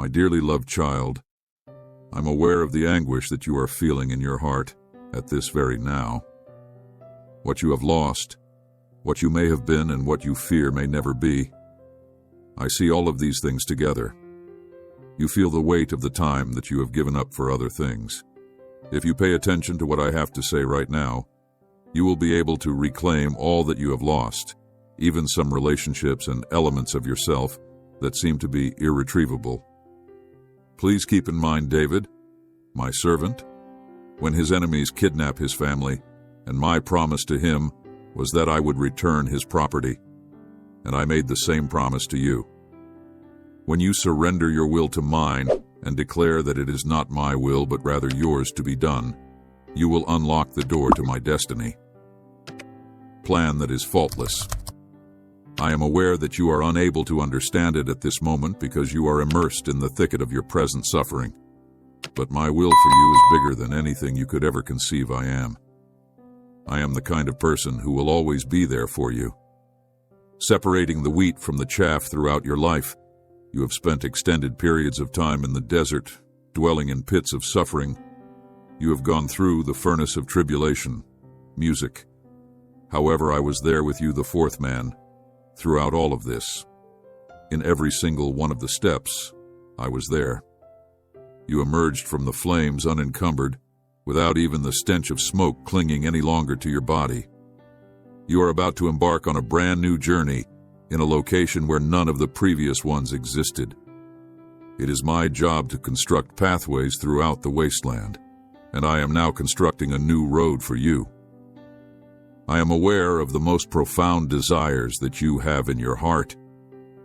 My dearly loved child, I'm aware of the anguish that you are feeling in your heart at this very now. What you have lost, what you may have been, and what you fear may never be. I see all of these things together. You feel the weight of the time that you have given up for other things. If you pay attention to what I have to say right now, you will be able to reclaim all that you have lost, even some relationships and elements of yourself that seem to be irretrievable. Please keep in mind David, my servant, when his enemies kidnap his family, and my promise to him was that I would return his property, and I made the same promise to you. When you surrender your will to mine and declare that it is not my will but rather yours to be done, you will unlock the door to my destiny. Plan that is faultless. I am aware that you are unable to understand it at this moment because you are immersed in the thicket of your present suffering. But my will for you is bigger than anything you could ever conceive I am. I am the kind of person who will always be there for you. Separating the wheat from the chaff throughout your life, you have spent extended periods of time in the desert, dwelling in pits of suffering. You have gone through the furnace of tribulation, music. However, I was there with you, the fourth man, throughout all of this. In every single one of the steps, I was there. You emerged from the flames unencumbered, without even the stench of smoke clinging any longer to your body. You are about to embark on a brand new journey in a location where none of the previous ones existed. It is my job to construct pathways throughout the wasteland, and I am now constructing a new road for you. I am aware of the most profound desires that you have in your heart,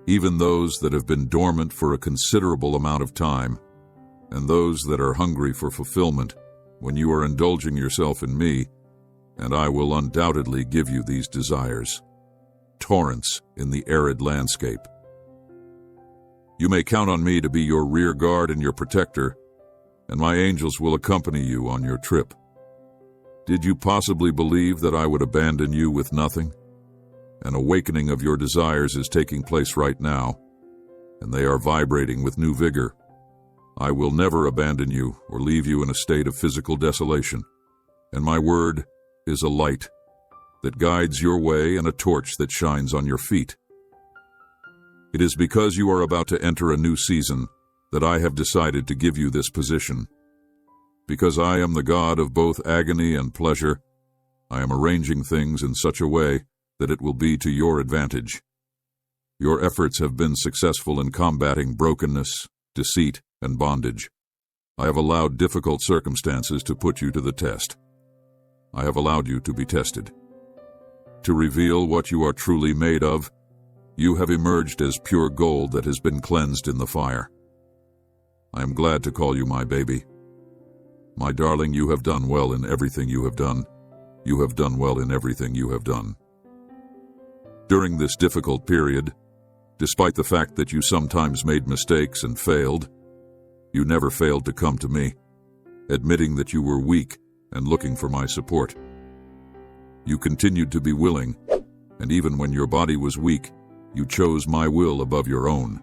even those that have been dormant for a considerable amount of time, and those that are hungry for fulfillment when you are indulging yourself in me, and I will undoubtedly give you these desires. Torrents in the arid landscape. You may count on me to be your rear guard and your protector, and my angels will accompany you on your trip. Did you possibly believe that I would abandon you with nothing? An awakening of your desires is taking place right now, and they are vibrating with new vigor. I will never abandon you or leave you in a state of physical desolation, and my word is a light that guides your way and a torch that shines on your feet. It is because you are about to enter a new season that I have decided to give you this position. Because I am the God of both agony and pleasure, I am arranging things in such a way that it will be to your advantage. Your efforts have been successful in combating brokenness, deceit, and bondage. I have allowed difficult circumstances to put you to the test. I have allowed you to be tested. To reveal what you are truly made of, you have emerged as pure gold that has been cleansed in the fire. I am glad to call you my baby. My darling, you have done well in everything you have done. You have done well in everything you have done. During this difficult period, despite the fact that you sometimes made mistakes and failed, you never failed to come to me, admitting that you were weak and looking for my support. You continued to be willing, and even when your body was weak, you chose my will above your own.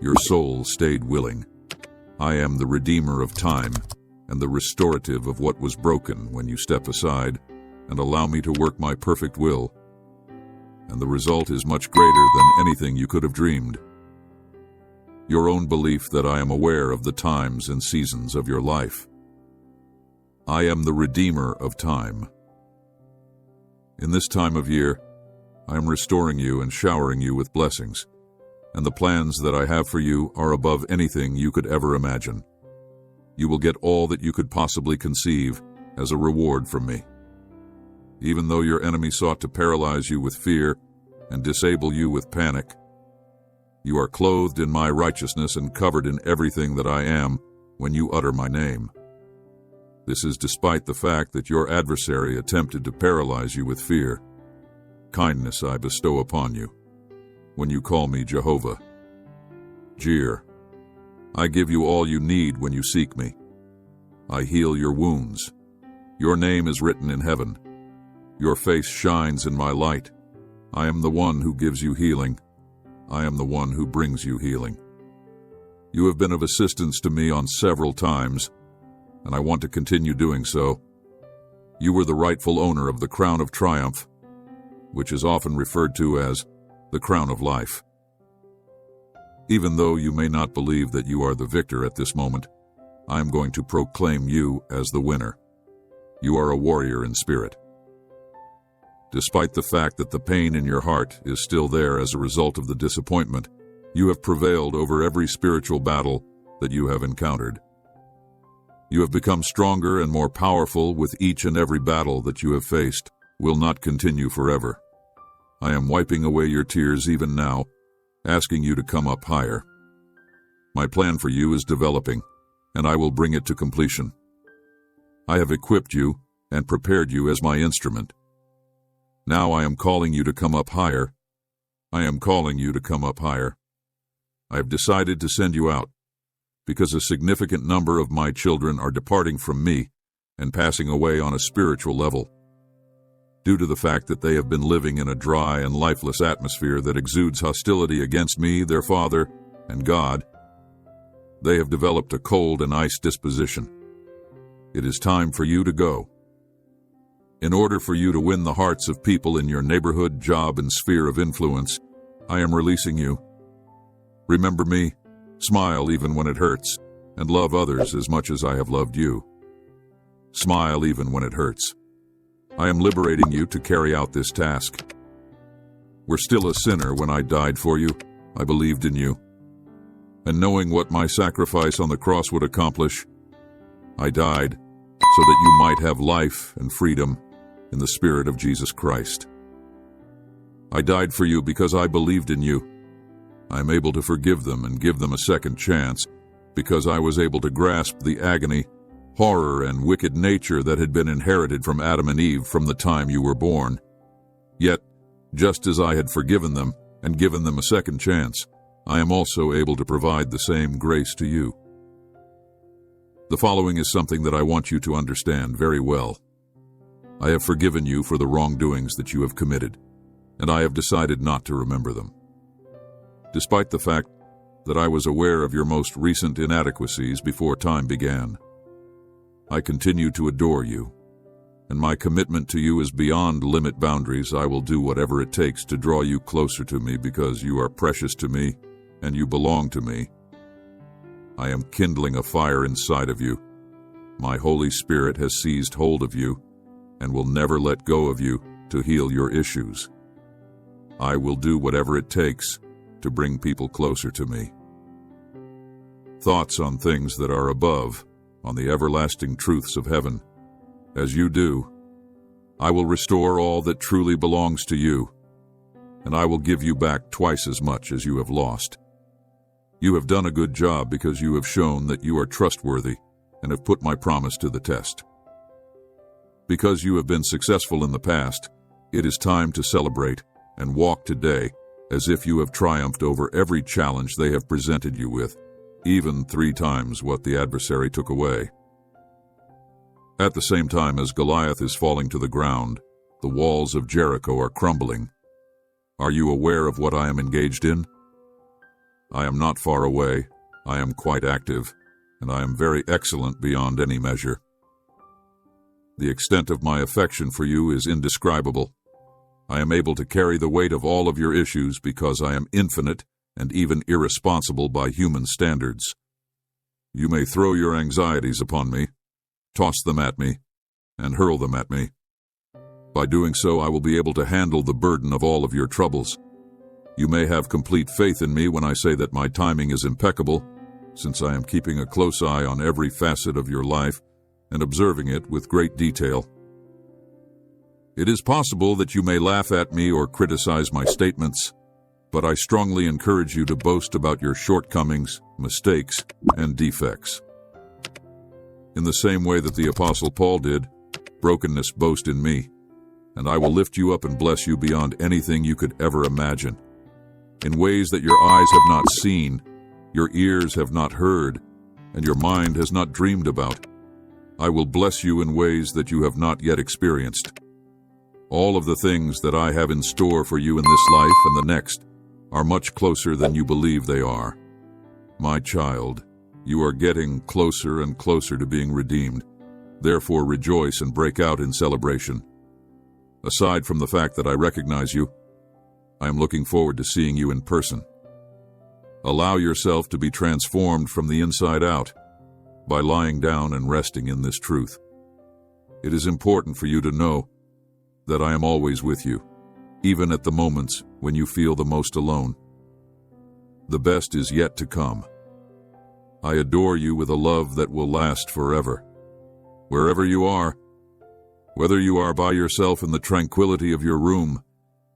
Your soul stayed willing. I am the redeemer of time and the restorative of what was broken when you step aside and allow me to work my perfect will. And the result is much greater than anything you could have dreamed. Your own belief that I am aware of the times and seasons of your life. I am the redeemer of time. In this time of year, I am restoring you and showering you with blessings, and the plans that I have for you are above anything you could ever imagine. You will get all that you could possibly conceive as a reward from me. Even though your enemy sought to paralyze you with fear and disable you with panic, you are clothed in my righteousness and covered in everything that I am when you utter my name. This is despite the fact that your adversary attempted to paralyze you with fear. Kindness I bestow upon you when you call me Jehovah. Jir. I give you all you need when you seek me. I heal your wounds. Your name is written in heaven. Your face shines in my light. I am the one who gives you healing. I am the one who brings you healing. You have been of assistance to me on several times, and I want to continue doing so. You were the rightful owner of the crown of triumph, which is often referred to as the crown of life. Even though you may not believe that you are the victor at this moment, I am going to proclaim you as the winner. You are a warrior in spirit. Despite the fact that the pain in your heart is still there as a result of the disappointment, you have prevailed over every spiritual battle that you have encountered. You have become stronger and more powerful with each and every battle that you have faced will not continue forever. I am wiping away your tears even now, asking you to come up higher. My plan for you is developing, and I will bring it to completion. I have equipped you and prepared you as my instrument. Now I am calling you to come up higher. I am calling you to come up higher. I have decided to send you out, because a significant number of my children are departing from me and passing away on a spiritual level. Due to the fact that they have been living in a dry and lifeless atmosphere that exudes hostility against me, their Father, and God, they have developed a cold and ice disposition. It is time for you to go. In order for you to win the hearts of people in your neighborhood, job, and sphere of influence, I am releasing you. Remember me, smile even when it hurts, and love others as much as I have loved you. Smile even when it hurts. I am liberating you to carry out this task. Were still a sinner when I died for you, I believed in you. And knowing what my sacrifice on the cross would accomplish, I died so that you might have life and freedom in the Spirit of Jesus Christ. I died for you because I believed in you. I am able to forgive them and give them a second chance because I was able to grasp the agony, horror, and wicked nature that had been inherited from Adam and Eve from the time you were born. Yet, just as I had forgiven them and given them a second chance, I am also able to provide the same grace to you. The following is something that I want you to understand very well. I have forgiven you for the wrongdoings that you have committed, and I have decided not to remember them. Despite the fact that I was aware of your most recent inadequacies before time began, I continue to adore you, and my commitment to you is beyond limit boundaries. I will do whatever it takes to draw you closer to me because you are precious to me and you belong to me. I am kindling a fire inside of you. My Holy Spirit has seized hold of you and will never let go of you to heal your issues. I will do whatever it takes to bring people closer to me. Thoughts on things that are above, on the everlasting truths of heaven. As you do, I will restore all that truly belongs to you, and I will give you back twice as much as you have lost. You have done a good job because you have shown that you are trustworthy and have put my promise to the test. Because you have been successful in the past, it is time to celebrate and walk today as if you have triumphed over every challenge they have presented you with, even 3 times what the adversary took away. At the same time as Goliath is falling to the ground, the walls of Jericho are crumbling. Are you aware of what I am engaged in? I am not far away, I am quite active, and I am very excellent beyond any measure. The extent of my affection for you is indescribable. I am able to carry the weight of all of your issues because I am infinite and even irresponsible by human standards. You may throw your anxieties upon me, toss them at me, and hurl them at me. By doing so, I will be able to handle the burden of all of your troubles. You may have complete faith in me when I say that my timing is impeccable, since I am keeping a close eye on every facet of your life and observing it with great detail. It is possible that you may laugh at me or criticize my statements, but I strongly encourage you to boast about your shortcomings, mistakes, and defects. In the same way that the Apostle Paul did, brokenness boast in me, and I will lift you up and bless you beyond anything you could ever imagine, in ways that your eyes have not seen, your ears have not heard, and your mind has not dreamed about. I will bless you in ways that you have not yet experienced. All of the things that I have in store for you in this life and the next are much closer than you believe they are. My child, you are getting closer and closer to being redeemed. Therefore rejoice and break out in celebration. Aside from the fact that I recognize you, I am looking forward to seeing you in person. Allow yourself to be transformed from the inside out by lying down and resting in this truth. It is important for you to know that I am always with you, even at the moments when you feel the most alone. The best is yet to come. I adore you with a love that will last forever. Wherever you are, whether you are by yourself in the tranquility of your room,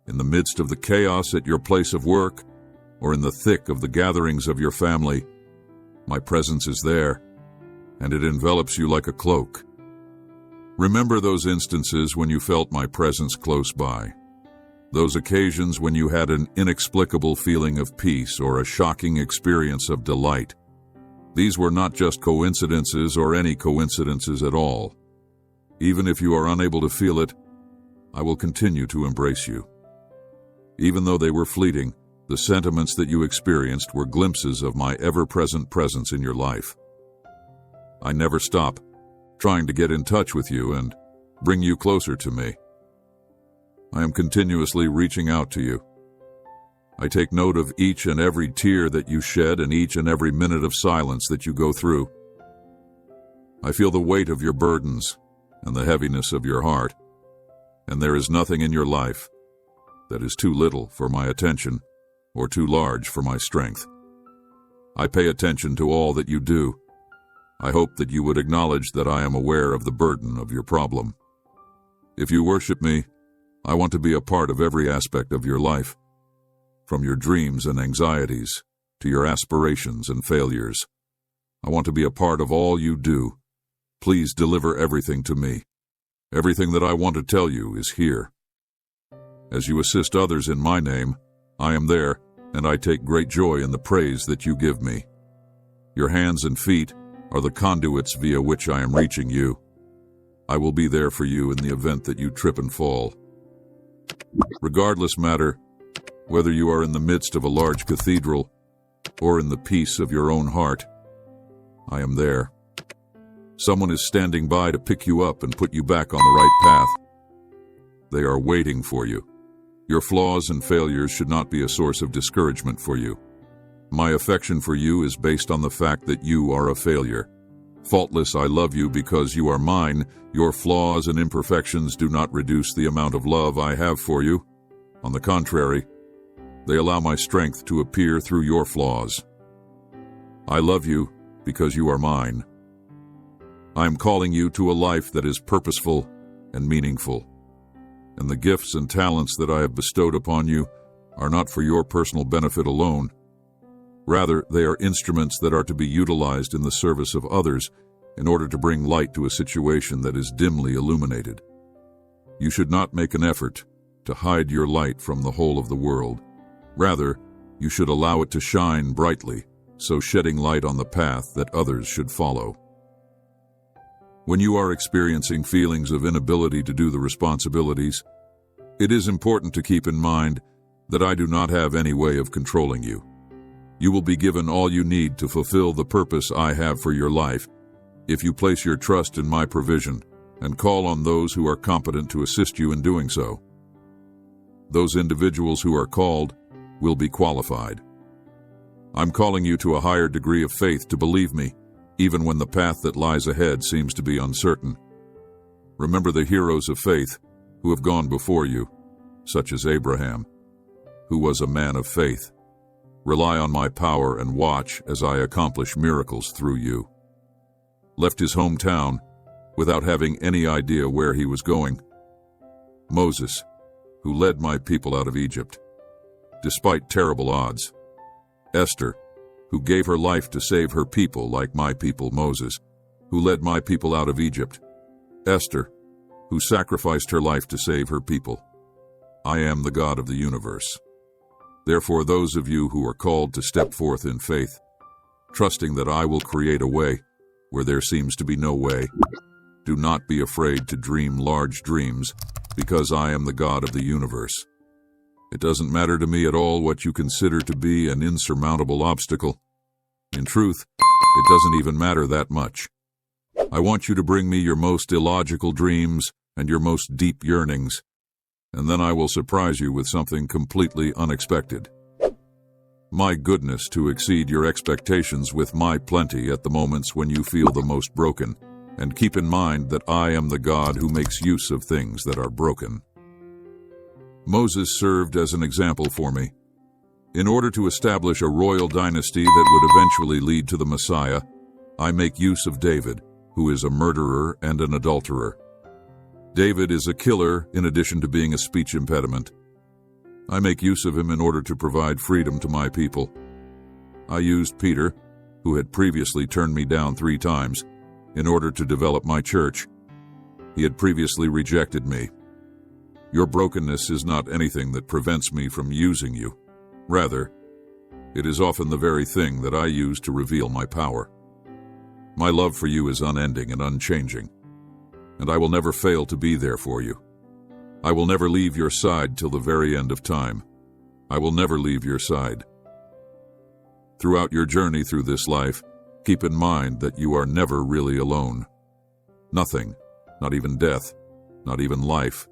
in the midst of the chaos at your place of work, or in the thick of the gatherings of your family, my presence is there, and it envelops you like a cloak. Remember those instances when you felt my presence close by, those occasions when you had an inexplicable feeling of peace or a shocking experience of delight. These were not just coincidences or any coincidences at all. Even if you are unable to feel it, I will continue to embrace you. Even though they were fleeting, the sentiments that you experienced were glimpses of my ever-present presence in your life. I never stop trying to get in touch with you and bring you closer to me. I am continuously reaching out to you. I take note of each and every tear that you shed and each and every minute of silence that you go through. I feel the weight of your burdens and the heaviness of your heart, and there is nothing in your life that is too little for my attention or too large for my strength. I pay attention to all that you do. I hope that you would acknowledge that I am aware of the burden of your problem. If you worship me, I want to be a part of every aspect of your life, from your dreams and anxieties to your aspirations and failures. I want to be a part of all you do. Please deliver everything to me. Everything that I want to tell you is here. As you assist others in my name, I am there, and I take great joy in the praise that you give me. Your hands and feet are the conduits via which I am reaching you. I will be there for you in the event that you trip and fall. Regardless matter, whether you are in the midst of a large cathedral or in the peace of your own heart, I am there. Someone is standing by to pick you up and put you back on the right path. They are waiting for you. Your flaws and failures should not be a source of discouragement for you. My affection for you is based on the fact that you are a failure. Faultless, I love you because you are mine. Your flaws and imperfections do not reduce the amount of love I have for you. On the contrary, they allow my strength to appear through your flaws. I love you because you are mine. I am calling you to a life that is purposeful and meaningful. And the gifts and talents that I have bestowed upon you are not for your personal benefit alone. Rather, they are instruments that are to be utilized in the service of others in order to bring light to a situation that is dimly illuminated. You should not make an effort to hide your light from the whole of the world. Rather, you should allow it to shine brightly, so shedding light on the path that others should follow. When you are experiencing feelings of inability to do the responsibilities, it is important to keep in mind that I do not have any way of controlling you. You will be given all you need to fulfill the purpose I have for your life if you place your trust in my provision and call on those who are competent to assist you in doing so. Those individuals who are called will be qualified. I'm calling you to a higher degree of faith to believe me, even when the path that lies ahead seems to be uncertain. Remember the heroes of faith who have gone before you, such as Abraham, who was a man of faith. Rely on my power and watch as I accomplish miracles through you. Left his hometown without having any idea where he was going. Moses, who led my people out of Egypt, despite terrible odds. Esther, who gave her life to save her people like my people Moses, who led my people out of Egypt. Esther, who sacrificed her life to save her people. I am the God of the universe. Therefore, those of you who are called to step forth in faith, trusting that I will create a way where there seems to be no way, do not be afraid to dream large dreams, because I am the God of the universe. It doesn't matter to me at all what you consider to be an insurmountable obstacle. In truth, it doesn't even matter that much. I want you to bring me your most illogical dreams and your most deep yearnings, and then I will surprise you with something completely unexpected. My goodness, to exceed your expectations with my plenty at the moments when you feel the most broken, and keep in mind that I am the God who makes use of things that are broken. Moses served as an example for me. In order to establish a royal dynasty that would eventually lead to the Messiah, I make use of David, who is a murderer and an adulterer. David is a killer in addition to being a speech impediment. I make use of him in order to provide freedom to my people. I used Peter, who had previously turned me down 3 times, in order to develop my church. He had previously rejected me. Your brokenness is not anything that prevents me from using you. Rather, it is often the very thing that I use to reveal my power. My love for you is unending and unchanging, and I will never fail to be there for you. I will never leave your side till the very end of time. I will never leave your side. Throughout your journey through this life, keep in mind that you are never really alone. Nothing, not even death, not even life,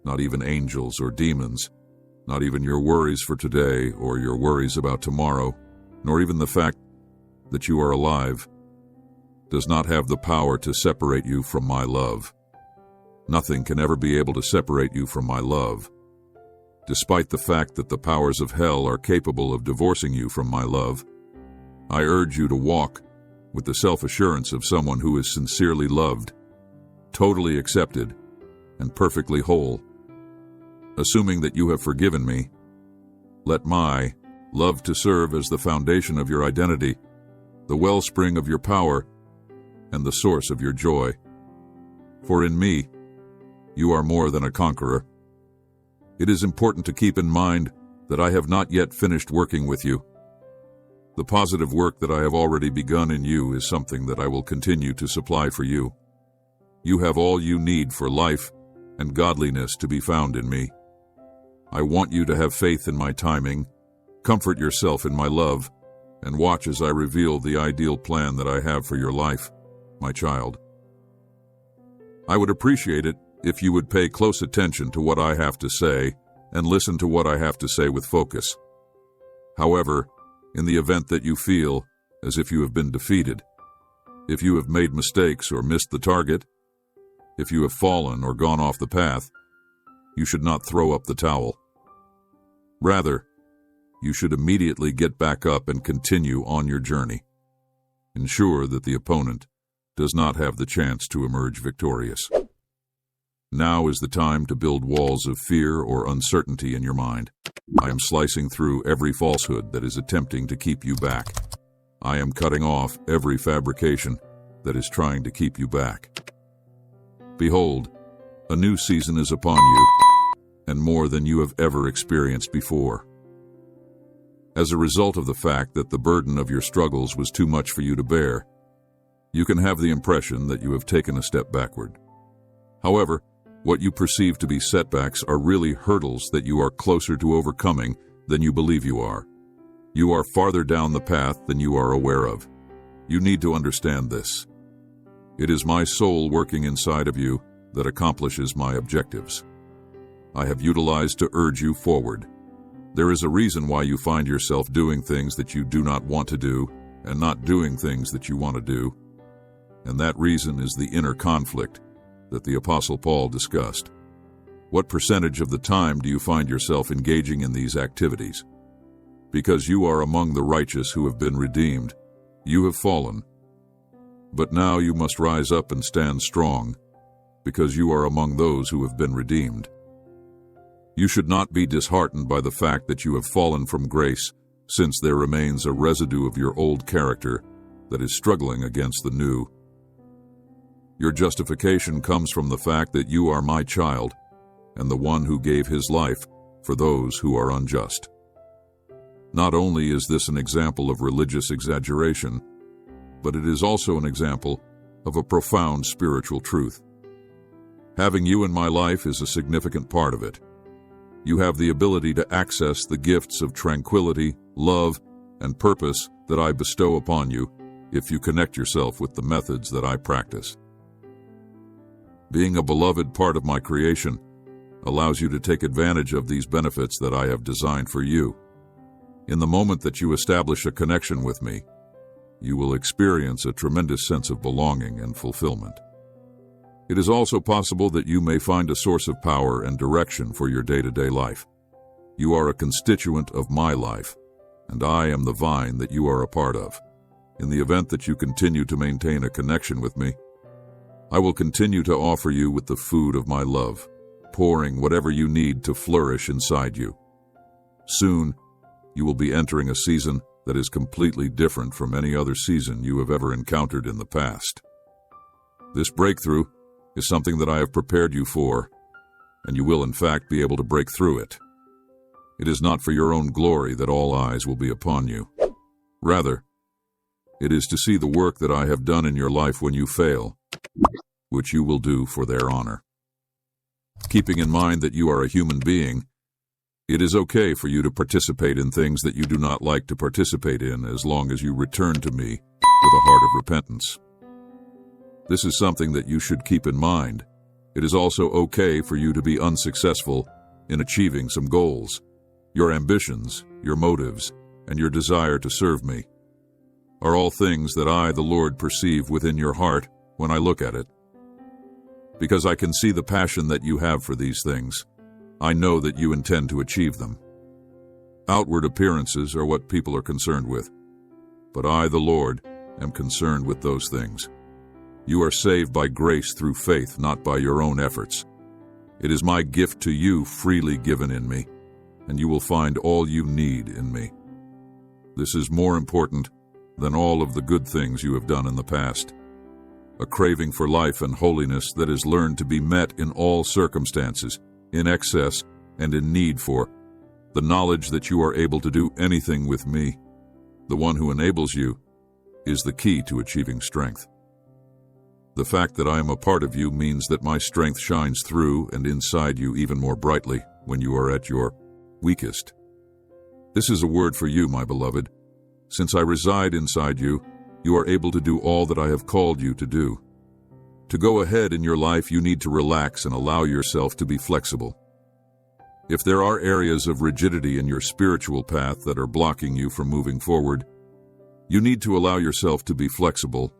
not even angels or demons, not even your worries for today or your worries about tomorrow, nor even the fact that you are alive, does not have the power to separate you from my love. Nothing can ever be able to separate you from my love. Despite the fact that the powers of hell are capable of divorcing you from my love, I urge you to walk with the self-assurance of someone who is sincerely loved, totally accepted, and perfectly whole. Assuming that you have forgiven me, let my love to serve as the foundation of your identity, the wellspring of your power, and the source of your joy. For in me, you are more than a conqueror. It is important to keep in mind that I have not yet finished working with you. The positive work that I have already begun in you is something that I will continue to supply for you. You have all you need for life and godliness to be found in me. I want you to have faith in my timing, comfort yourself in my love, and watch as I reveal the ideal plan that I have for your life, my child. I would appreciate it if you would pay close attention to what I have to say and listen to what I have to say with focus. However, in the event that you feel as if you have been defeated, if you have made mistakes or missed the target, if you have fallen or gone off the path, you should not throw up the towel. Rather, you should immediately get back up and continue on your journey. Ensure that the opponent does not have the chance to emerge victorious. Now is the time to build walls of fear or uncertainty in your mind. I am slicing through every falsehood that is attempting to keep you back. I am cutting off every fabrication that is trying to keep you back. Behold, a new season is upon you, and more than you have ever experienced before. As a result of the fact that the burden of your struggles was too much for you to bear, you can have the impression that you have taken a step backward. However, what you perceive to be setbacks are really hurdles that you are closer to overcoming than you believe you are. You are farther down the path than you are aware of. You need to understand this. It is my soul working inside of you that accomplishes my objectives. I have utilized to urge you forward. There is a reason why you find yourself doing things that you do not want to do and not doing things that you want to do. And that reason is the inner conflict that the Apostle Paul discussed. What percentage of the time do you find yourself engaging in these activities? Because you are among the righteous who have been redeemed, you have fallen. But now you must rise up and stand strong, because you are among those who have been redeemed. You should not be disheartened by the fact that you have fallen from grace, since there remains a residue of your old character that is struggling against the new. Your justification comes from the fact that you are my child, and the one who gave his life for those who are unjust. Not only is this an example of religious exaggeration, but it is also an example of a profound spiritual truth. Having you in my life is a significant part of it. You have the ability to access the gifts of tranquility, love, and purpose that I bestow upon you if you connect yourself with the methods that I practice. Being a beloved part of my creation allows you to take advantage of these benefits that I have designed for you. In the moment that you establish a connection with me, you will experience a tremendous sense of belonging and fulfillment. It is also possible that you may find a source of power and direction for your day-to-day life. You are a constituent of my life, and I am the vine that you are a part of. In the event that you continue to maintain a connection with me, I will continue to offer you with the food of my love, pouring whatever you need to flourish inside you. Soon, you will be entering a season that is completely different from any other season you have ever encountered in the past. This breakthrough is something that I have prepared you for, and you will in fact be able to break through it. It is not for your own glory that all eyes will be upon you. Rather, it is to see the work that I have done in your life when you fail, which you will do for their honor. Keeping in mind that you are a human being, it is okay for you to participate in things that you do not like to participate in as long as you return to me with a heart of repentance. This is something that you should keep in mind. It is also okay for you to be unsuccessful in achieving some goals. Your ambitions, your motives, and your desire to serve me are all things that I, the Lord, perceive within your heart when I look at it. Because I can see the passion that you have for these things, I know that you intend to achieve them. Outward appearances are what people are concerned with, but I, the Lord, am concerned with those things. You are saved by grace through faith, not by your own efforts. It is my gift to you freely given in me, and you will find all you need in me. This is more important than all of the good things you have done in the past. A craving for life and holiness that is learned to be met in all circumstances, in excess and in need for. The knowledge that you are able to do anything with me, the one who enables you, is the key to achieving strength. The fact that I am a part of you means that my strength shines through and inside you even more brightly when you are at your weakest. This is a word for you, my beloved. Since I reside inside you, you are able to do all that I have called you to do. To go ahead in your life, you need to relax and allow yourself to be flexible. If there are areas of rigidity in your spiritual path that are blocking you from moving forward, you need to allow yourself to be flexible.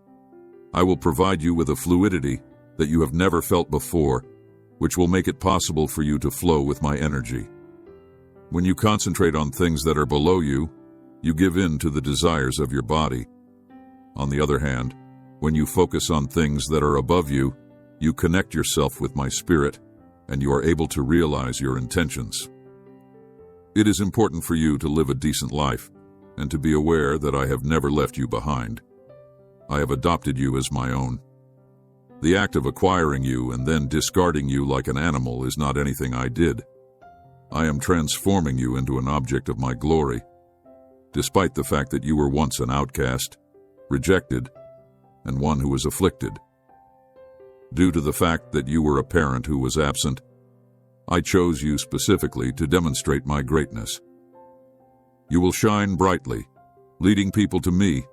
I will provide you with a fluidity that you have never felt before, which will make it possible for you to flow with my energy. When you concentrate on things that are below you, you give in to the desires of your body. On the other hand, when you focus on things that are above you, you connect yourself with my spirit, and you are able to realize your intentions. It is important for you to live a decent life, and to be aware that I have never left you behind. I have adopted you as my own. The act of acquiring you and then discarding you like an animal is not anything I did. I am transforming you into an object of my glory, despite the fact that you were once an outcast, rejected, and one who was afflicted. Due to the fact that you were a parent who was absent, I chose you specifically to demonstrate my greatness. You will shine brightly, leading people to me,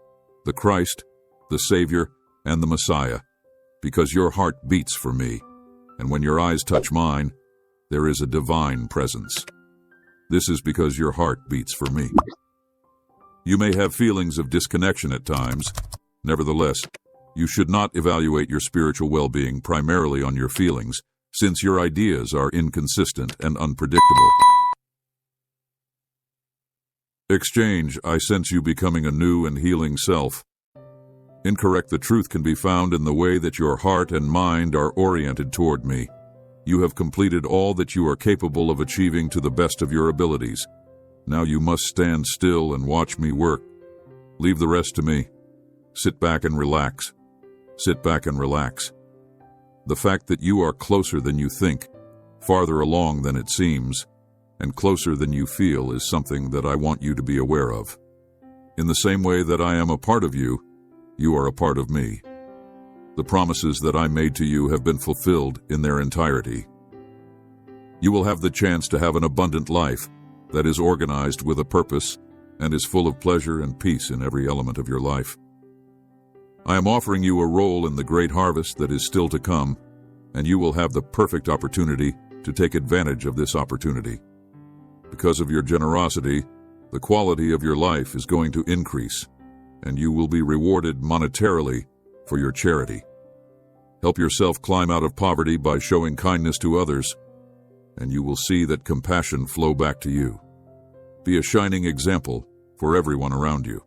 the Christ, the Savior, and the Messiah, because your heart beats for me, and when your eyes touch mine, there is a divine presence. This is because your heart beats for me. You may have feelings of disconnection at times. Nevertheless, you should not evaluate your spiritual well-being primarily on your feelings, since your ideas are inconsistent and unpredictable. Exchange, I sense you becoming a new and healing self. Incorrect, the truth can be found in the way that your heart and mind are oriented toward me. You have completed all that you are capable of achieving to the best of your abilities. Now you must stand still and watch me work. Leave the rest to me. Sit back and relax. Sit back and relax. The fact that you are closer than you think, farther along than it seems, and closer than you feel is something that I want you to be aware of. In the same way that I am a part of you, you are a part of me. The promises that I made to you have been fulfilled in their entirety. You will have the chance to have an abundant life that is organized with a purpose and is full of pleasure and peace in every element of your life. I am offering you a role in the great harvest that is still to come, and you will have the perfect opportunity to take advantage of this opportunity. Because of your generosity, the quality of your life is going to increase, and you will be rewarded monetarily for your charity. Help yourself climb out of poverty by showing kindness to others, and you will see that compassion flow back to you. Be a shining example for everyone around you.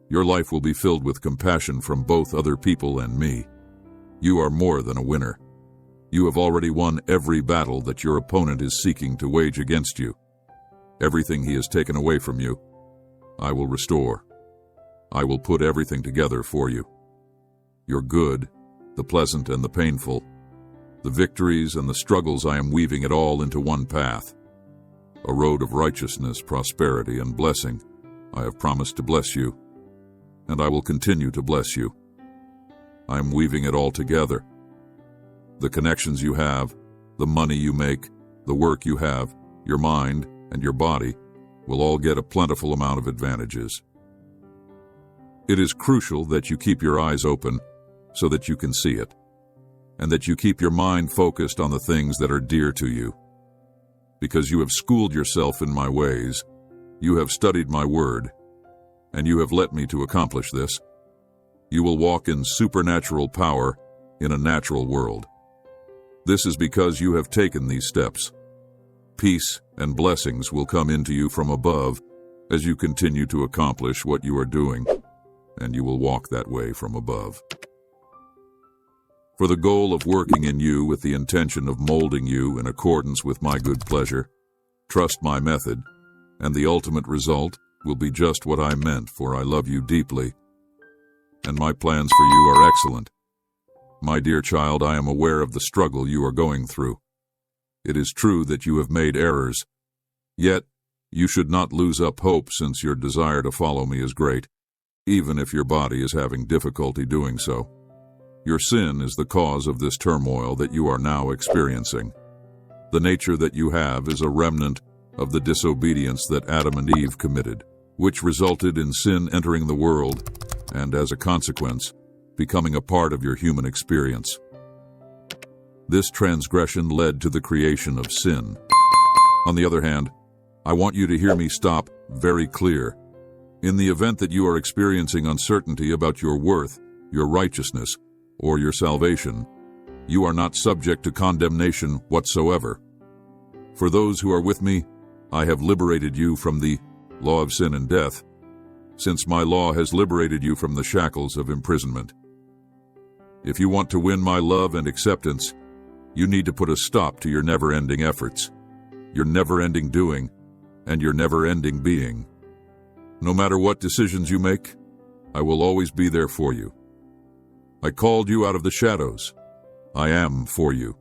Your life will be filled with compassion from both other people and me. You are more than a winner. You have already won every battle that your opponent is seeking to wage against you. Everything he has taken away from you, I will restore. I will put everything together for you. Your good, the pleasant and the painful, the victories and the struggles, I am weaving it all into one path. A road of righteousness, prosperity, and blessing. I have promised to bless you, and I will continue to bless you. I am weaving it all together. The connections you have, the money you make, the work you have, your mind, and your body will all get a plentiful amount of advantages. It is crucial that you keep your eyes open so that you can see it, and that you keep your mind focused on the things that are dear to you. Because you have schooled yourself in my ways, you have studied my word, and you have let me to accomplish this. You will walk in supernatural power in a natural world. This is because you have taken these steps. Peace and blessings will come into you from above as you continue to accomplish what you are doing, and you will walk that way from above. For the goal of working in you with the intention of molding you in accordance with my good pleasure, trust my method, and the ultimate result will be just what I meant, for I love you deeply, and my plans for you are excellent. My dear child, I am aware of the struggle you are going through. It is true that you have made errors, yet you should not lose up hope, since your desire to follow me is great, even if your body is having difficulty doing so. Your sin is the cause of this turmoil that you are now experiencing. The nature that you have is a remnant of the disobedience that Adam and Eve committed, which resulted in sin entering the world and, as a consequence, becoming a part of your human experience. This transgression led to the creation of sin. On the other hand, I want you to hear me stop very clear. In the event that you are experiencing uncertainty about your worth, your righteousness, or your salvation, you are not subject to condemnation whatsoever. For those who are with me, I have liberated you from the law of sin and death, since my law has liberated you from the shackles of imprisonment. If you want to win my love and acceptance, you need to put a stop to your never-ending efforts, your never-ending doing, and your never-ending being. No matter what decisions you make, I will always be there for you. I called you out of the shadows. I am for you.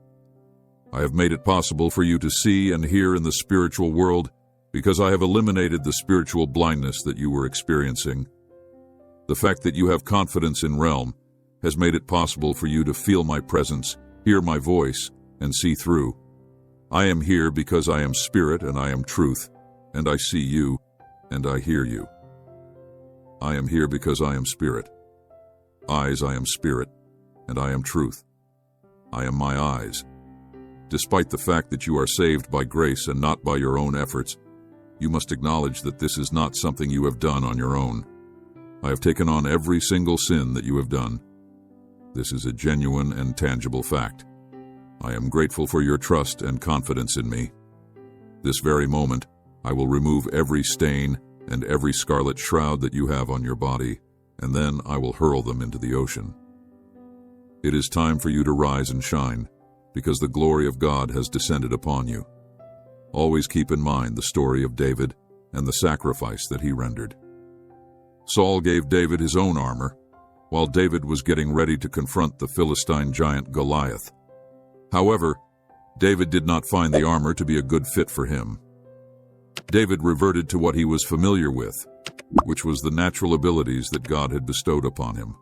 I have made it possible for you to see and hear in the spiritual world because I have eliminated the spiritual blindness that you were experiencing. The fact that you have confidence in realm has made it possible for you to feel my presence, hear my voice, and see through. I am here because I am spirit and I am truth, and I see you and I hear you. I am here because I am spirit. Eyes, I am spirit, and I am truth. I am my eyes. Despite the fact that you are saved by grace and not by your own efforts, you must acknowledge that this is not something you have done on your own. I have taken on every single sin that you have done. This is a genuine and tangible fact. I am grateful for your trust and confidence in me. This very moment, I will remove every stain and every scarlet shroud that you have on your body, and then I will hurl them into the ocean. It is time for you to rise and shine, because the glory of God has descended upon you. Always keep in mind the story of David and the sacrifice that he rendered. Saul gave David his own armor, while David was getting ready to confront the Philistine giant Goliath. However, David did not find the armor to be a good fit for him. David reverted to what he was familiar with, which was the natural abilities that God had bestowed upon him.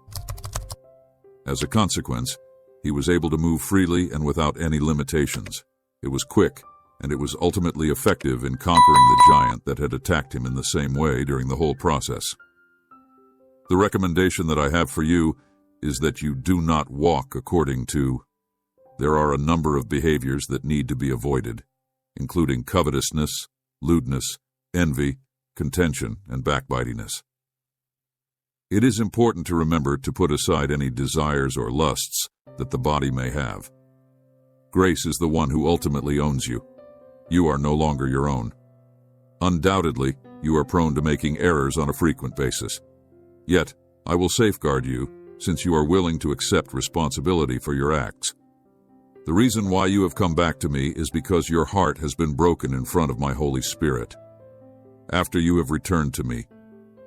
As a consequence, he was able to move freely and without any limitations. It was quick, and it was ultimately effective in conquering the giant that had attacked him in the same way during the whole process. The recommendation that I have for you is that you do not walk according to. There are a number of behaviors that need to be avoided, including covetousness, lewdness, envy, contention, and backbitingness. It is important to remember to put aside any desires or lusts that the body may have. Grace is the one who ultimately owns you. You are no longer your own. Undoubtedly, you are prone to making errors on a frequent basis. Yet, I will safeguard you, since you are willing to accept responsibility for your acts. The reason why you have come back to me is because your heart has been broken in front of my Holy Spirit. After you have returned to me,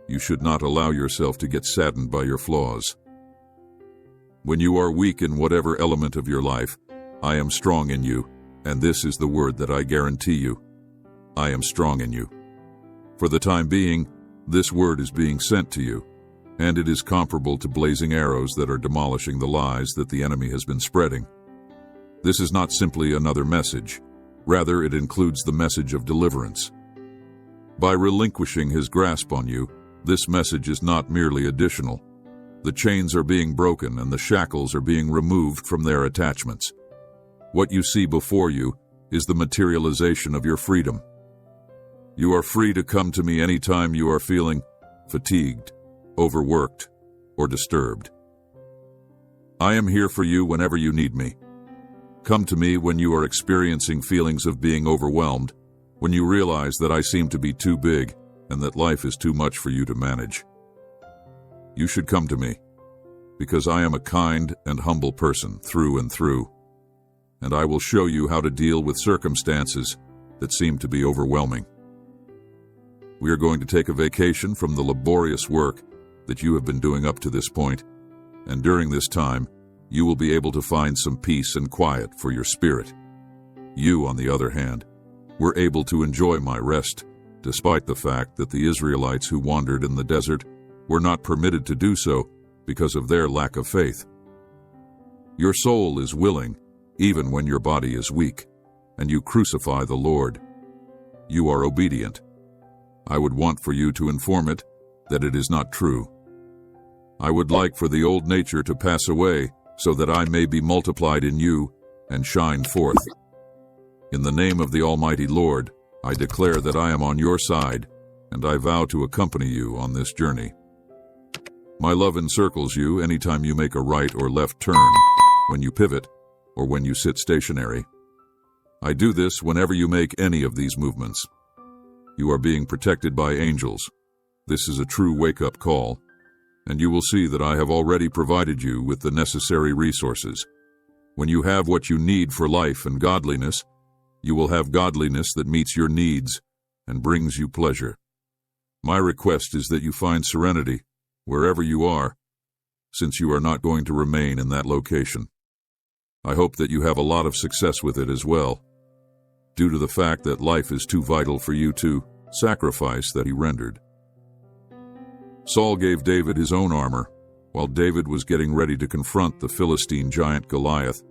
you should not allow yourself to get saddened by your flaws. When you are weak in whatever element of your life, I am strong in you, and this is the word that I guarantee you. I am strong in you. For the time being, this word is being sent to you, and it is comparable to blazing arrows that are demolishing the lies that the enemy has been spreading. This is not simply another message. Rather, it includes the message of deliverance. By relinquishing his grasp on you, this message is not merely additional. The chains are being broken and the shackles are being removed from their attachments. What you see before you is the materialization of your freedom. You are free to come to me anytime you are feeling fatigued, overworked, or disturbed. I am here for you whenever you need me. Come to me when you are experiencing feelings of being overwhelmed, when you realize that I seem to be too big and that life is too much for you to manage. You should come to me, because I am a kind and humble person through and through, and I will show you how to deal with circumstances that seem to be overwhelming. We are going to take a vacation from the laborious work that you have been doing up to this point, and during this time, you will be able to find some peace and quiet for your spirit. You, on the other hand, were able to enjoy my rest, despite the fact that the Israelites who wandered in the desert were not permitted to do so because of their lack of faith. Your soul is willing, even when your body is weak, and you crucify the Lord. You are obedient. I would want for you to inform it that it is not true. I would like for the old nature to pass away so that I may be multiplied in you and shine forth. In the name of the Almighty Lord, I declare that I am on your side, and I vow to accompany you on this journey. My love encircles you anytime you make a right or left turn, when you pivot, or when you sit stationary. I do this whenever you make any of these movements. You are being protected by angels. This is a true wake-up call, and you will see that I have already provided you with the necessary resources. When you have what you need for life and godliness, you will have godliness that meets your needs and brings you pleasure. My request is that you find serenity wherever you are, since you are not going to remain in that location. I hope that you have a lot of success with it as well, due to the fact that life is too vital for you to sacrifice that he rendered. Saul gave David his own armor, while David was getting ready to confront the Philistine giant Goliath.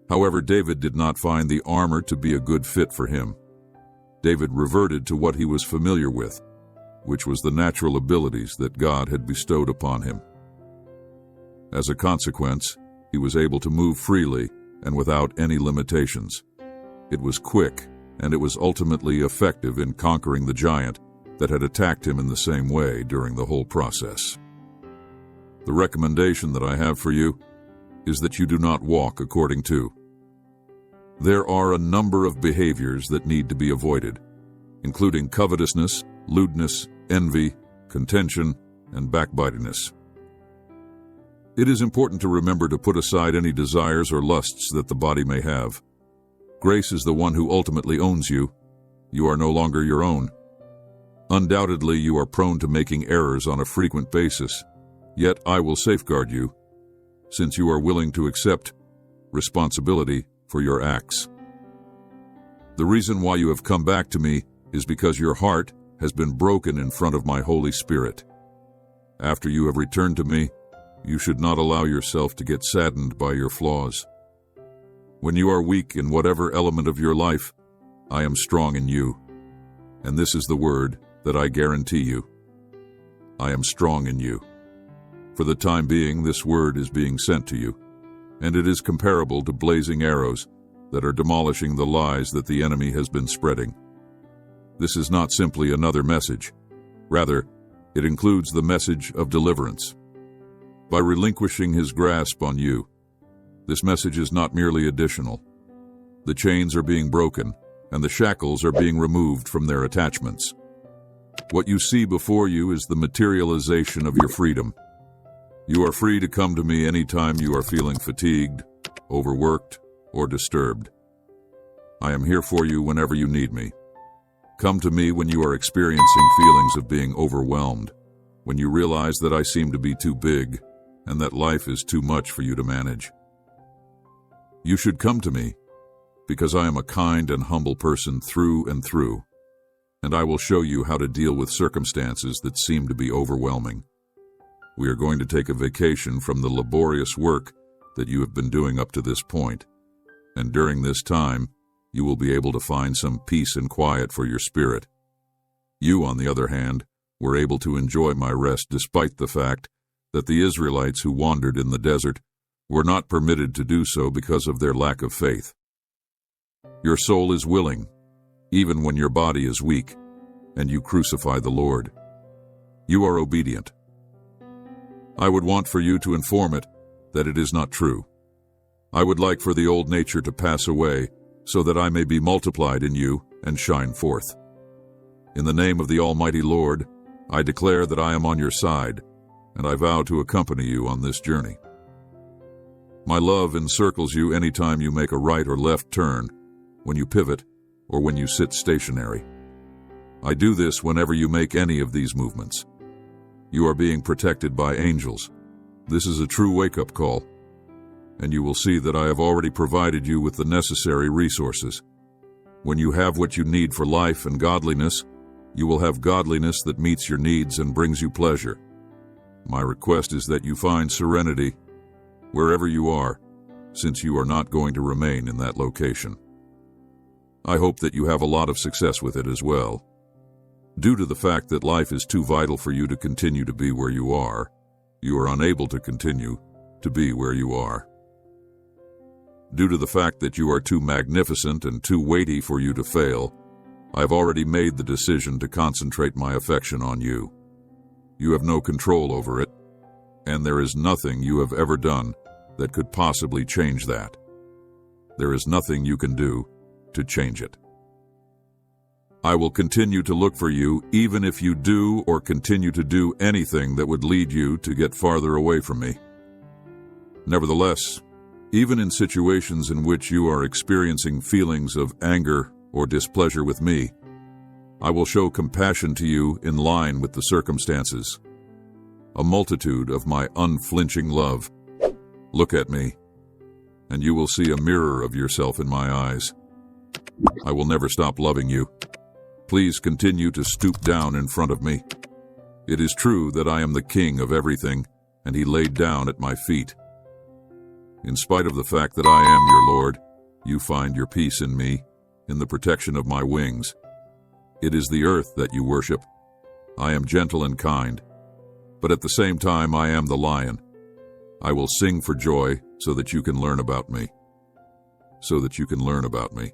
However, David did not find the armor to be a good fit for him. David reverted to what he was familiar with, which was the natural abilities that God had bestowed upon him. As a consequence, he was able to move freely and without any limitations. It was quick, and it was ultimately effective in conquering the giant that had attacked him in the same way during the whole process. The recommendation that I have for you is that you do not walk according to. There are a number of behaviors that need to be avoided, including covetousness, lewdness, envy, contention, and backbitingness. It is important to remember to put aside any desires or lusts that the body may have. Grace is the one who ultimately owns you. You are no longer your own. Undoubtedly, you are prone to making errors on a frequent basis, yet I will safeguard you, since you are willing to accept responsibility for your acts. The reason why you have come back to me is because your heart has been broken in front of my Holy Spirit. After you have returned to me, you should not allow yourself to get saddened by your flaws. When you are weak in whatever element of your life, I am strong in you. And this is the word that I guarantee you. I am strong in you. For the time being, this word is being sent to you, and it is comparable to blazing arrows that are demolishing the lies that the enemy has been spreading. This is not simply another message. Rather, it includes the message of deliverance. By relinquishing his grasp on you, this message is not merely additional. The chains are being broken, and the shackles are being removed from their attachments. What you see before you is the materialization of your freedom. You are free to come to me anytime you are feeling fatigued, overworked, or disturbed. I am here for you whenever you need me. Come to me when you are experiencing feelings of being overwhelmed, when you realize that I seem to be too big and that life is too much for you to manage. You should come to me because I am a kind and humble person through and through, and I will show you how to deal with circumstances that seem to be overwhelming. We are going to take a vacation from the laborious work that you have been doing up to this point, and during this time, you will be able to find some peace and quiet for your spirit. You, on the other hand, were able to enjoy my rest despite the fact that the Israelites who wandered in the desert were not permitted to do so because of their lack of faith. Your soul is willing, even when your body is weak, and you crucify the Lord. You are obedient. I would want for you to inform it that it is not true. I would like for the old nature to pass away so that I may be multiplied in you and shine forth. In the name of the Almighty Lord, I declare that I am on your side, and I vow to accompany you on this journey. My love encircles you anytime you make a right or left turn, when you pivot, or when you sit stationary. I do this whenever you make any of these movements. You are being protected by angels. This is a true wake-up call, and you will see that I have already provided you with the necessary resources. When you have what you need for life and godliness, you will have godliness that meets your needs and brings you pleasure. My request is that you find serenity wherever you are, since you are not going to remain in that location. I hope that you have a lot of success with it as well. Due to the fact that life is too vital for you to continue to be where you are unable to continue to be where you are. Due to the fact that you are too magnificent and too weighty for you to fail, I've already made the decision to concentrate my affection on you. You have no control over it, and there is nothing you have ever done that could possibly change that. There is nothing you can do to change it. I will continue to look for you even if you do or continue to do anything that would lead you to get farther away from me. Nevertheless, even in situations in which you are experiencing feelings of anger or displeasure with me, I will show compassion to you in line with the circumstances. A multitude of my unflinching love. Look at me, and you will see a mirror of yourself in my eyes. I will never stop loving you. Please continue to stoop down in front of me. It is true that I am the king of everything, and he laid down at my feet. In spite of the fact that I am your Lord, you find your peace in me, in the protection of my wings. It is the earth that you worship. I am gentle and kind, but at the same time I am the lion. I will sing for joy so that you can learn about me. So that you can learn about me.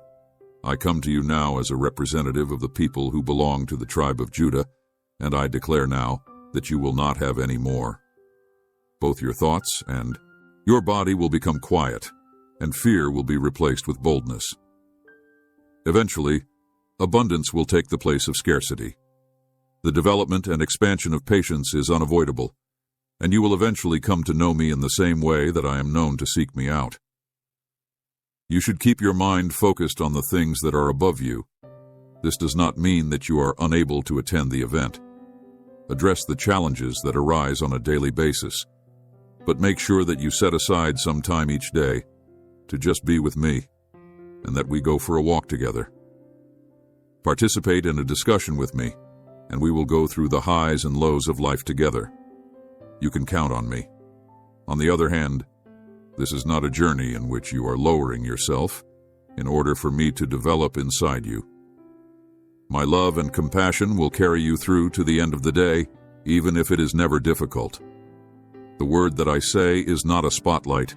I come to you now as a representative of the people who belong to the tribe of Judah, and I declare now that you will not have any more. Both your thoughts and your body will become quiet, and fear will be replaced with boldness. Eventually, abundance will take the place of scarcity. The development and expansion of patience is unavoidable, and you will eventually come to know me in the same way that I am known to seek me out. You should keep your mind focused on the things that are above you. This does not mean that you are unable to attend the event. Address the challenges that arise on a daily basis, but make sure that you set aside some time each day to just be with me, and that we go for a walk together. Participate in a discussion with me, and we will go through the highs and lows of life together. You can count on me. On the other hand, this is not a journey in which you are lowering yourself. in order for me to develop inside you. My love and compassion will carry you through to the end of the day, even if it is never difficult. The word that I say is not a spotlight.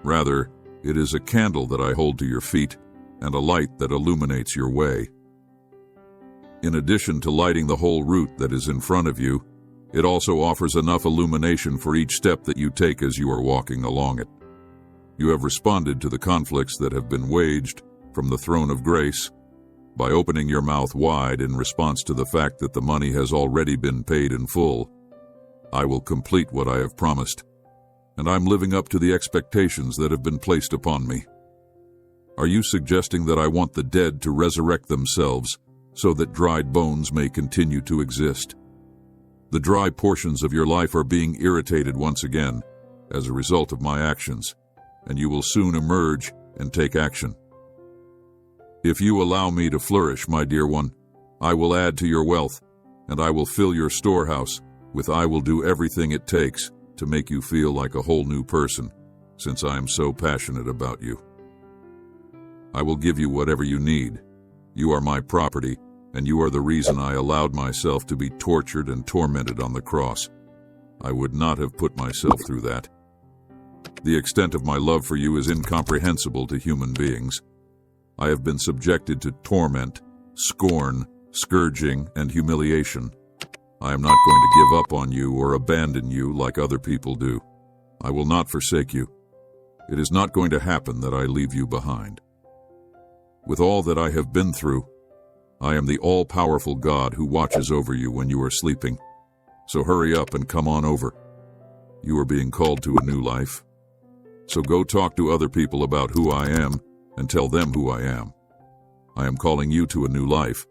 Rather, it is a candle that I hold to your feet and a light that illuminates your way. In addition to lighting the whole route that is in front of you, it also offers enough illumination for each step that you take as you are walking along it. You have responded to the conflicts that have been waged from the throne of grace by opening your mouth wide in response to the fact that the money has already been paid in full. I will complete what I have promised, and I'm living up to the expectations that have been placed upon me. Are you suggesting that I want the dead to resurrect themselves so that dried bones may continue to exist? The dry portions of your life are being irritated once again as a result of my actions, and you will soon emerge and take action. If you allow me to flourish, my dear one, I will add to your wealth, and I will fill your storehouse with I will do everything it takes to make you feel like a whole new person, since I am so passionate about you. I will give you whatever you need. You are my property, and you are the reason I allowed myself to be tortured and tormented on the cross. I would not have put myself through that. The extent of my love for you is incomprehensible to human beings. I have been subjected to torment, scorn, scourging, and humiliation. I am not going to give up on you or abandon you like other people do. I will not forsake you. It is not going to happen that I leave you behind. With all that I have been through, I am the all-powerful God who watches over you when you are sleeping. So hurry up and come on over. You are being called to a new life. So go talk to other people about who I am and tell them who I am. I am calling you to a new life.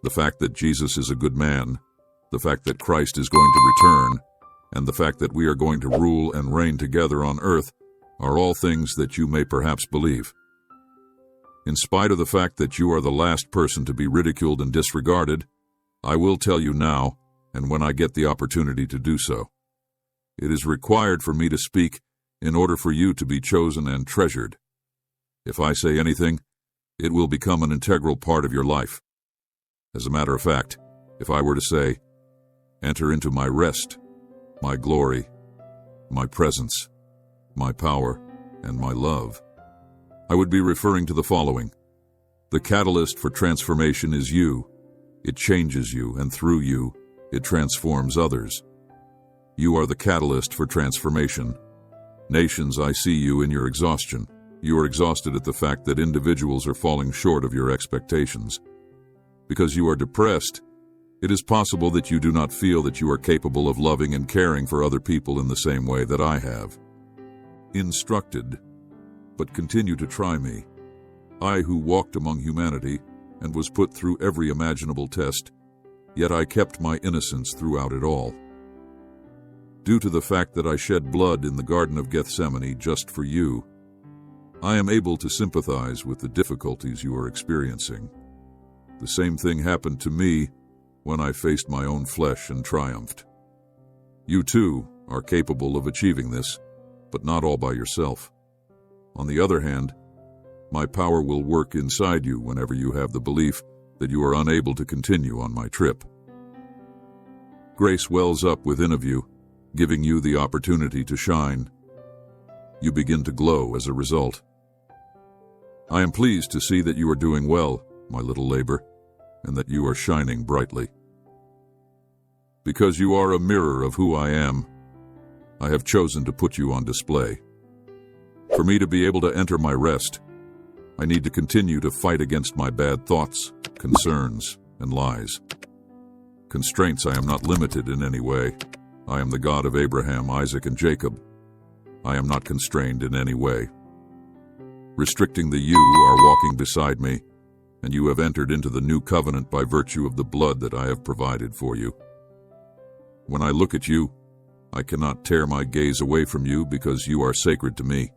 The fact that Jesus is a good man, the fact that Christ is going to return, and the fact that we are going to rule and reign together on earth are all things that you may perhaps believe. In spite of the fact that you are the last person to be ridiculed and disregarded, I will tell you now, and when I get the opportunity to do so. It is required for me to speak in order for you to be chosen and treasured. If I say anything, it will become an integral part of your life. As a matter of fact, if I were to say, enter into my rest, my glory, my presence, my power, and my love, I would be referring to the following. The catalyst for transformation is you. It changes you, and through you, it transforms others. You are the catalyst for transformation. Nations, I see you in your exhaustion. You are exhausted at the fact that individuals are falling short of your expectations. Because you are depressed, it is possible that you do not feel that you are capable of loving and caring for other people in the same way that I have. Instructed, but continue to try me. I who walked among humanity and was put through every imaginable test, yet I kept my innocence throughout it all. Due to the fact that I shed blood in the Garden of Gethsemane just for you, I am able to sympathize with the difficulties you are experiencing. The same thing happened to me when I faced my own flesh and triumphed. You too are capable of achieving this, but not all by yourself. On the other hand, my power will work inside you whenever you have the belief that you are unable to continue on my trip. Grace wells up within of you, giving you the opportunity to shine. You begin to glow as a result. I am pleased to see that you are doing well, my little labor, and that you are shining brightly. Because you are a mirror of who I am, I have chosen to put you on display. For me to be able to enter my rest, I need to continue to fight against my bad thoughts, concerns, and lies. Constraints, I am not limited in any way. I am the God of Abraham, Isaac, and Jacob. I am not constrained in any way. Restricting the you are walking beside me, and you have entered into the new covenant by virtue of the blood that I have provided for you. When I look at you, I cannot tear my gaze away from you because you are sacred to me.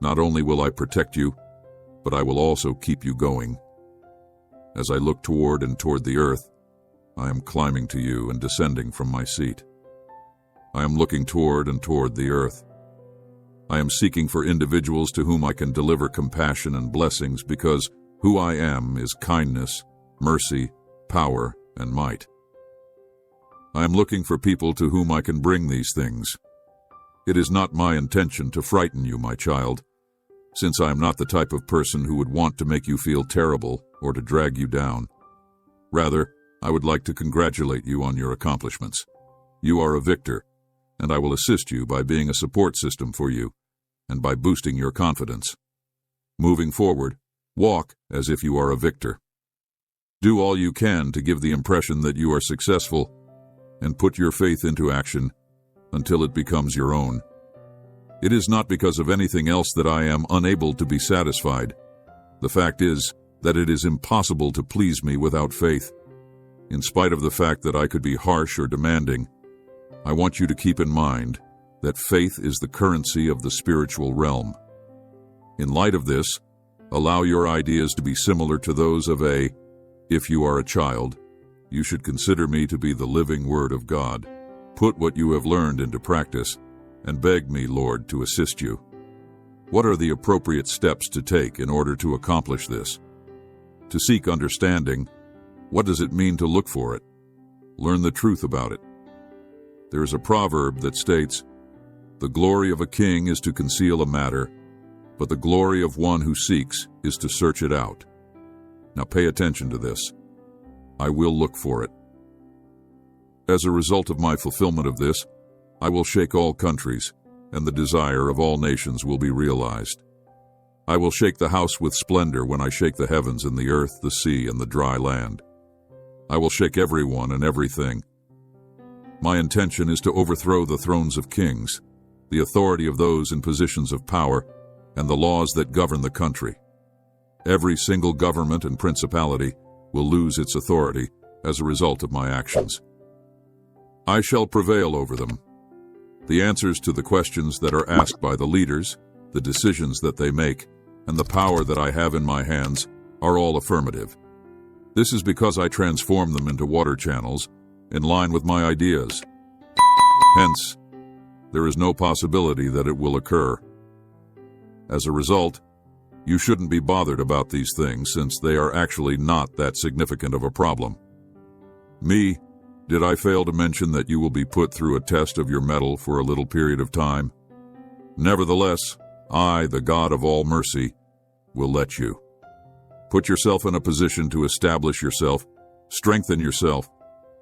Not only will I protect you, but I will also keep you going. As I look toward and toward the earth, I am climbing to you and descending from my seat. I am looking toward and toward the earth. I am seeking for individuals to whom I can deliver compassion and blessings because who I am is kindness, mercy, power, and might. I am looking for people to whom I can bring these things. It is not my intention to frighten you, my child, since I am not the type of person who would want to make you feel terrible or to drag you down. Rather, I would like to congratulate you on your accomplishments. You are a victor, and I will assist you by being a support system for you and by boosting your confidence. Moving forward, walk as if you are a victor. Do all you can to give the impression that you are successful and put your faith into action until it becomes your own. It is not because of anything else that I am unable to be satisfied. The fact is that it is impossible to please me without faith. In spite of the fact that I could be harsh or demanding, I want you to keep in mind that faith is the currency of the spiritual realm. In light of this, allow your ideas to be similar to those of if you are a child, you should consider me to be the living Word of God. Put what you have learned into practice and beg me, Lord, to assist you. What are the appropriate steps to take in order to accomplish this? To seek understanding, what does it mean to look for it? Learn the truth about it. There is a proverb that states, "The glory of a king is to conceal a matter, but the glory of one who seeks is to search it out." Now pay attention to this. I will look for it. As a result of my fulfillment of this, I will shake all countries, and the desire of all nations will be realized. I will shake the house with splendor when I shake the heavens and the earth, the sea, and the dry land. I will shake everyone and everything. My intention is to overthrow the thrones of kings, the authority of those in positions of power, and the laws that govern the country. Every single government and principality will lose its authority as a result of my actions. I shall prevail over them. The answers to the questions that are asked by the leaders, the decisions that they make, and the power that I have in my hands are all affirmative. This is because I transform them into water channels in line with my ideas. Hence, there is no possibility that it will occur. As a result, you shouldn't be bothered about these things since they are actually not that significant of a problem. Did I fail to mention that you will be put through a test of your mettle for a little period of time? Nevertheless, I, the God of all mercy, will let you. Put yourself in a position to establish yourself, strengthen yourself,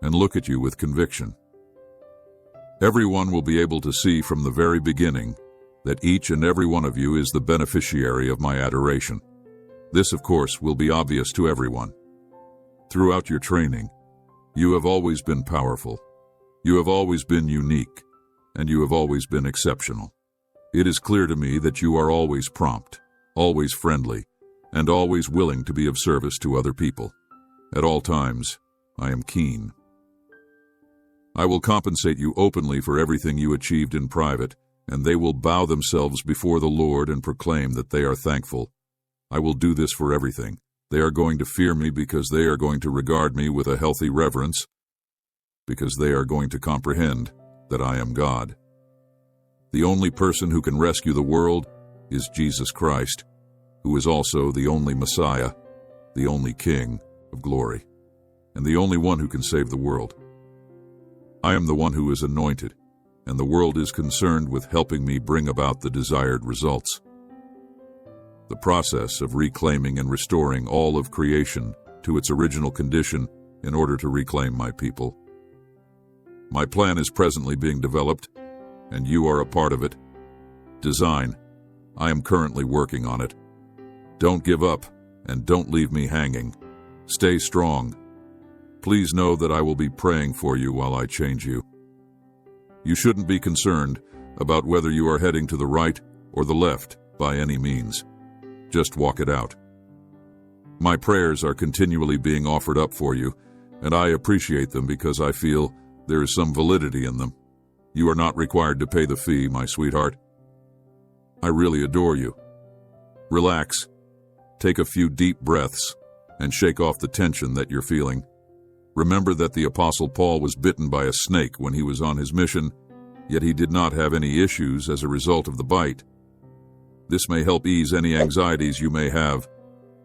and look at you with conviction. Everyone will be able to see from the very beginning that each and every one of you is the beneficiary of my adoration. This, of course, will be obvious to everyone. Throughout your training, you have always been powerful. You have always been unique, and you have always been exceptional. It is clear to me that you are always prompt, always friendly, and always willing to be of service to other people. At all times, I am keen. I will compensate you openly for everything you achieved in private, and they will bow themselves before the Lord and proclaim that they are thankful. I will do this for everything. They are going to fear me because they are going to regard me with a healthy reverence, because they are going to comprehend that I am God. The only person who can rescue the world is Jesus Christ, who is also the only Messiah, the only King of glory, and the only one who can save the world. I am the one who is anointed, and the world is concerned with helping me bring about the desired results. The process of reclaiming and restoring all of creation to its original condition in order to reclaim my people. My plan is presently being developed, and you are a part of it. Design. I am currently working on it. Don't give up, and don't leave me hanging. Stay strong. Please know that I will be praying for you while I change you. You shouldn't be concerned about whether you are heading to the right or the left by any means. Just walk it out. My prayers are continually being offered up for you, and I appreciate them because I feel there is some validity in them. You are not required to pay the fee, my sweetheart. I really adore you. Relax, take a few deep breaths, and shake off the tension that you're feeling. Remember that the Apostle Paul was bitten by a snake when he was on his mission, yet he did not have any issues as a result of the bite. This may help ease any anxieties you may have.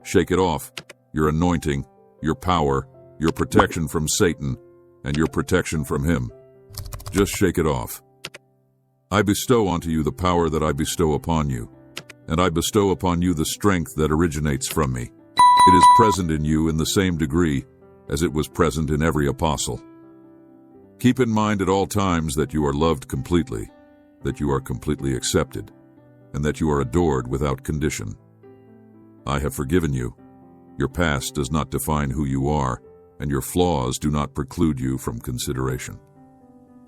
Shake it off. Your anointing, your power, your protection from Satan, and your protection from him. Just shake it off. I bestow onto you the power that I bestow upon you, and I bestow upon you the strength that originates from me. It is present in you in the same degree as it was present in every apostle. Keep in mind at all times that you are loved completely, that you are completely accepted, and that you are adored without condition. I have forgiven you. Your past does not define who you are, and your flaws do not preclude you from consideration.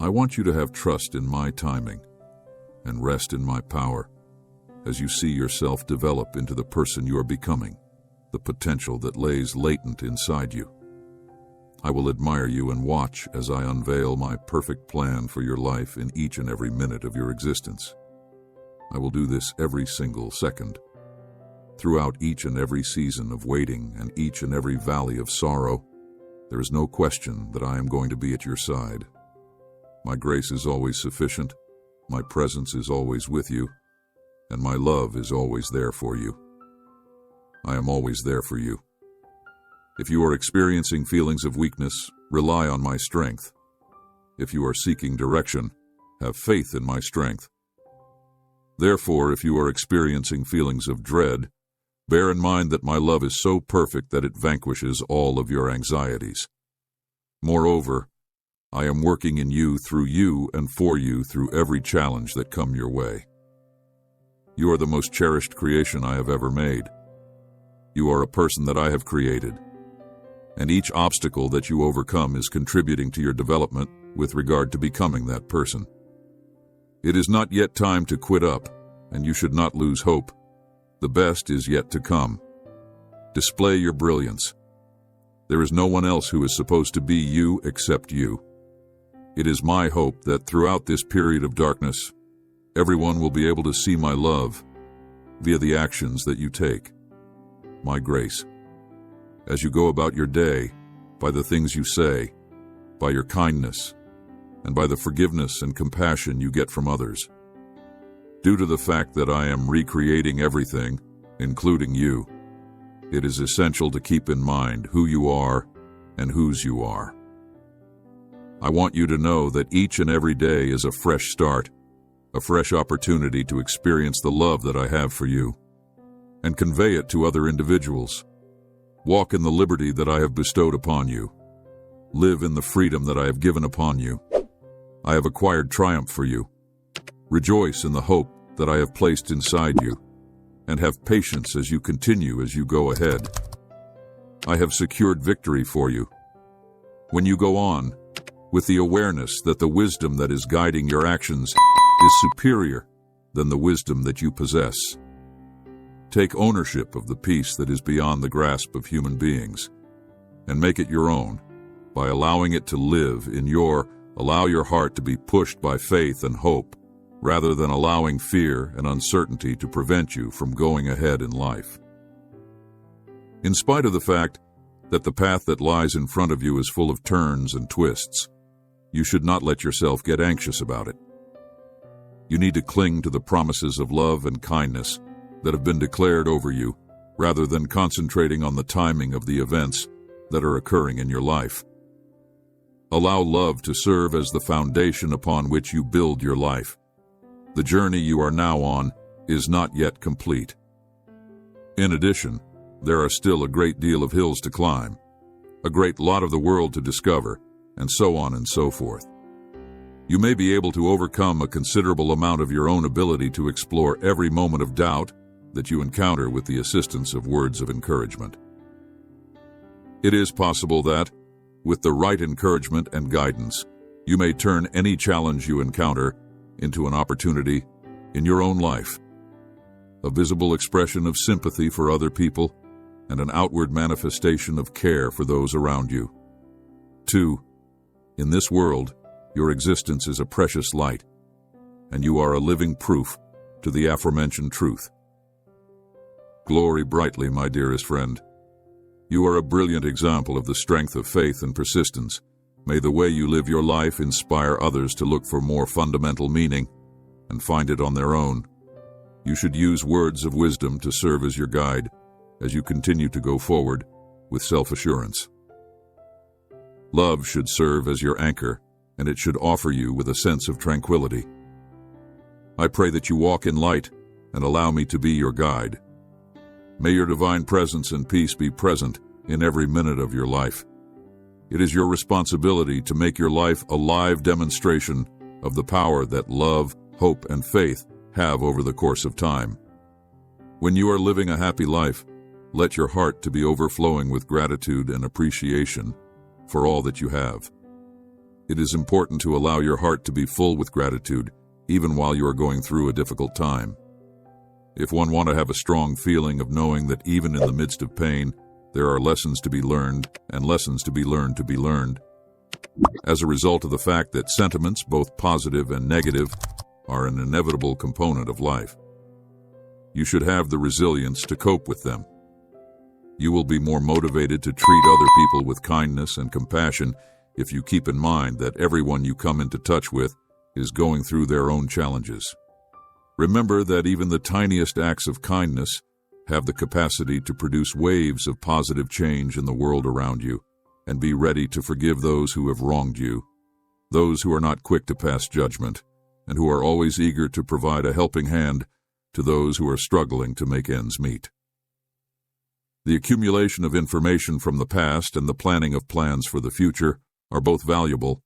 I want you to have trust in my timing and rest in my power as you see yourself develop into the person you are becoming, the potential that lays latent inside you. I will admire you and watch as I unveil my perfect plan for your life in each and every minute of your existence. I will do this every single second. Throughout each and every season of waiting and each and every valley of sorrow, there is no question that I am going to be at your side. My grace is always sufficient, my presence is always with you, and my love is always there for you. I am always there for you. If you are experiencing feelings of weakness, rely on my strength. If you are seeking direction, have faith in my strength. Therefore, if you are experiencing feelings of dread, bear in mind that my love is so perfect that it vanquishes all of your anxieties. Moreover, I am working in you and for you through every challenge that come your way. You are the most cherished creation I have ever made. You are a person that I have created, and each obstacle that you overcome is contributing to your development with regard to becoming that person. It is not yet time to quit up, and you should not lose hope. The best is yet to come. Display your brilliance. There is no one else who is supposed to be you except you. It is my hope that throughout this period of darkness, everyone will be able to see my love via the actions that you take. My grace. As you go about your day, by the things you say, by your kindness, and by the forgiveness and compassion you get from others. Due to the fact that I am recreating everything, including you, it is essential to keep in mind who you are and whose you are. I want you to know that each and every day is a fresh start, a fresh opportunity to experience the love that I have for you, and convey it to other individuals. Walk in the liberty that I have bestowed upon you. Live in the freedom that I have given upon you. I have acquired triumph for you. Rejoice in the hope that I have placed inside you, and have patience as you continue as you go ahead. I have secured victory for you. When you go on, with the awareness that the wisdom that is guiding your actions is superior than the wisdom that you possess. Take ownership of the peace that is beyond the grasp of human beings, and make it your own by allowing it to live in allow your heart to be pushed by faith and hope, rather than allowing fear and uncertainty to prevent you from going ahead in life. In spite of the fact that the path that lies in front of you is full of turns and twists, you should not let yourself get anxious about it. You need to cling to the promises of love and kindness that have been declared over you, rather than concentrating on the timing of the events that are occurring in your life. Allow love to serve as the foundation upon which you build your life. The journey you are now on is not yet complete. In addition, there are still a great deal of hills to climb, a great lot of the world to discover, and so on and so forth. You may be able to overcome a considerable amount of your own ability to explore every moment of doubt that you encounter with the assistance of words of encouragement. It is possible that, with the right encouragement and guidance, you may turn any challenge you encounter into an opportunity in your own life, a visible expression of sympathy for other people, and an outward manifestation of care for those around you. 2. In this world, your existence is a precious light, and you are a living proof to the aforementioned truth. Glory brightly, my dearest friend. You are a brilliant example of the strength of faith and persistence. May the way you live your life inspire others to look for more fundamental meaning and find it on their own. You should use words of wisdom to serve as your guide as you continue to go forward with self-assurance. Love should serve as your anchor, and it should offer you with a sense of tranquility. I pray that you walk in light and allow me to be your guide. May your divine presence and peace be present in every minute of your life. It is your responsibility to make your life a live demonstration of the power that love, hope, and faith have over the course of time. When you are living a happy life, let your heart to be overflowing with gratitude and appreciation for all that you have. It is important to allow your heart to be full with gratitude, even while you are going through a difficult time. If one wants to have a strong feeling of knowing that even in the midst of pain, there are lessons to be learned and lessons to be learned. As a result of the fact that sentiments, both positive and negative, are an inevitable component of life. You should have the resilience to cope with them. You will be more motivated to treat other people with kindness and compassion if you keep in mind that everyone you come into touch with is going through their own challenges. Remember that even the tiniest acts of kindness have the capacity to produce waves of positive change in the world around you, and be ready to forgive those who have wronged you, those who are not quick to pass judgment, and who are always eager to provide a helping hand to those who are struggling to make ends meet. The accumulation of information from the past and the planning of plans for the future are both valuable.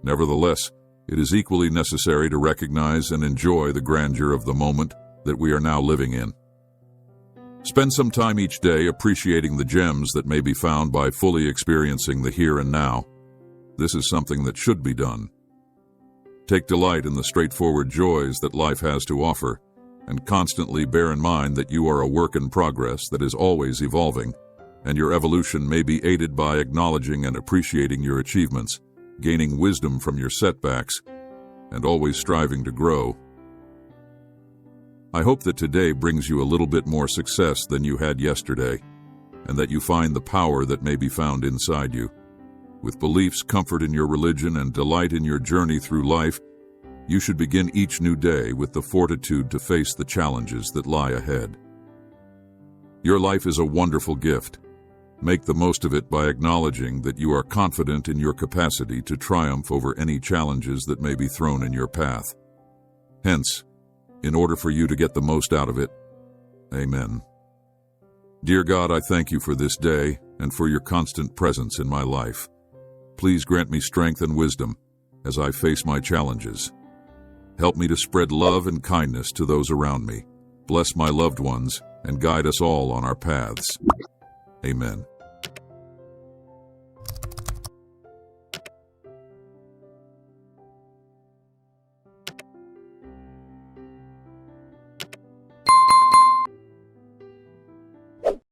Nevertheless, it is equally necessary to recognize and enjoy the grandeur of the moment that we are now living in. Spend some time each day appreciating the gems that may be found by fully experiencing the here and now. This is something that should be done. Take delight in the straightforward joys that life has to offer, and constantly bear in mind that you are a work in progress that is always evolving, and your evolution may be aided by acknowledging and appreciating your achievements, gaining wisdom from your setbacks, and always striving to grow. I hope that today brings you a little bit more success than you had yesterday, and that you find the power that may be found inside you. With beliefs, comfort in your religion, and delight in your journey through life, you should begin each new day with the fortitude to face the challenges that lie ahead. Your life is a wonderful gift. Make the most of it by acknowledging that you are confident in your capacity to triumph over any challenges that may be thrown in your path. Hence, in order for you to get the most out of it, Amen. Dear God, I thank you for this day and for your constant presence in my life. Please grant me strength and wisdom as I face my challenges. Help me to spread love and kindness to those around me. Bless my loved ones and guide us all on our paths. Amen.